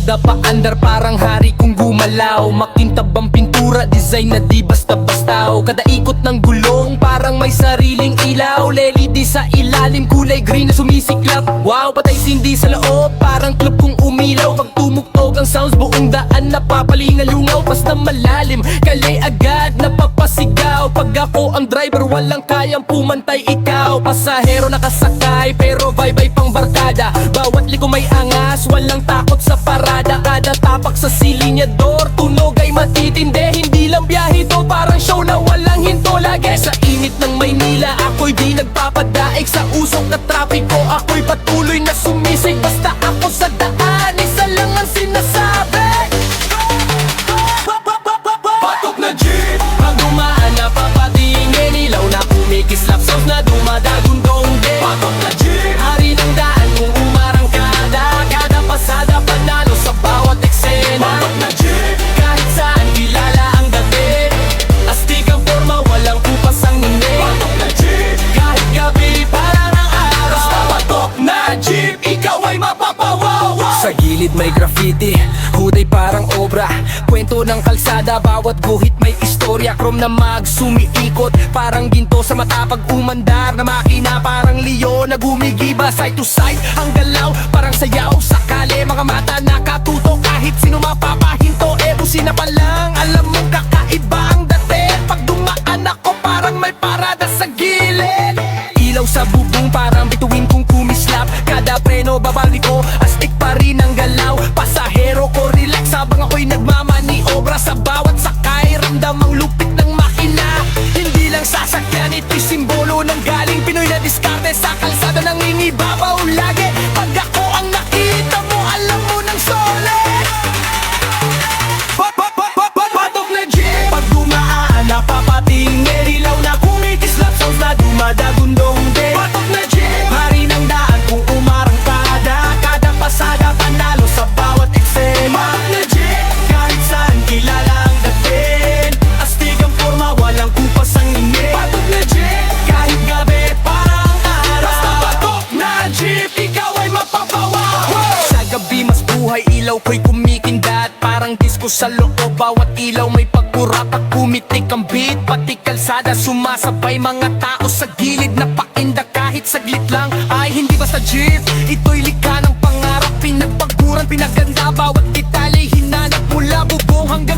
Biyuda pa andar parang hari kung gumalaw. Makintab ang pintura, design na di basta-basta. Kada ikot ng gulong parang may sariling ilaw. LED sa ilalim, kulay green na sumisiklap. Wow, patay sindi sa loob, parang club kung umilaw. Pag tumugtog ang sounds, buong daan napapalingalungaw. Basta malalim, kalay agad napapasigaw. Pag ako ang driver, walang kayang pumantay ikaw. Pasahero nakasakay, pero vibe ay pang barkada. Bawat liko may angas, walang takot sa parada. Kada tapak sa silinyador, tunog ay matitindi. Hindi lang biyahe to, parang show na walang hinto. Lagi sa init ng Maynila, ako'y di nagpapadaig. Sa usok na trapiko, ako'y patuloy na sumisig. Basta ako sa daan, isa lang ang sinasabi: patok na jeep. Pag dumaan na papatingin, ilaw na kumikislap, sounds na dumadagundong din. Patok na jeep, hari ng daan kung umarangkada. Kada pasada panalo sa bawat eksena. Patok na jeep, kahit saan kilala ang dating. Astig ang forma, walang kupas ang ngindi. Patok na jeep, kahit gabi parang ang araw. Basta patok na jeep, ikaw ay mapapawawa. Sa gilid may graffiti, huday parang obra. Kwento ng kalsada, bawat guhit may istorya. Chrome na magsumiikot, parang ginto sa mata pag umandar. Na makina parang leon na gumigiba side to side. Ang galaw parang sayaw sa kale, mga mata nakatuto. Kahit sino mapapahinto, busina pa lang, alam mo kakaiba ang dating. Pag dumaan ako parang may parada sa gilid. Ilaw sa bubong parang bituin kong kumislap. Kada preno babalik ko, astig pa rin ang galaw. Pasahero ko relax habang ako'y nagmamaniobra. Sa bawat sakay ramdam ang lupit ng makina. Hindi lang sasakyan, ito'y simbolo ng galing Pinoy na diskarte. Sa kalsada nang ingibabaw lagi. Pag ako ang nakita mo, alam mo ng solid. Patok na jeep. Pag dumaan napapatingin, ilaw na kumikislap, sounds na dumadagundong din. Patok na jeep, hari ng daan kung umarangkada. Kada pasada panalo sa bawat eksena. Patok na jeep, kahit saan kilala ang dating. Astig ang forma, walang kupas ang ingin. Patok na jeep, kahit gabi parang araw. Basta patok na jeep, ikaw ay mapapawawa. Sa gabi mas buhay, ilaw ko'y kumikindat. Parang disco sa loob, bawat ilaw may pagkurap. At kumitik ang beat, pati kalsada sumasabay. Mga tao sa gilid na pakinda kahit saglit lang. Ay hindi basta jeep, ito'y likha ng pangarap. Pinagpaguran, pinaganda, bawat detalye hinanap mula bubong hanggang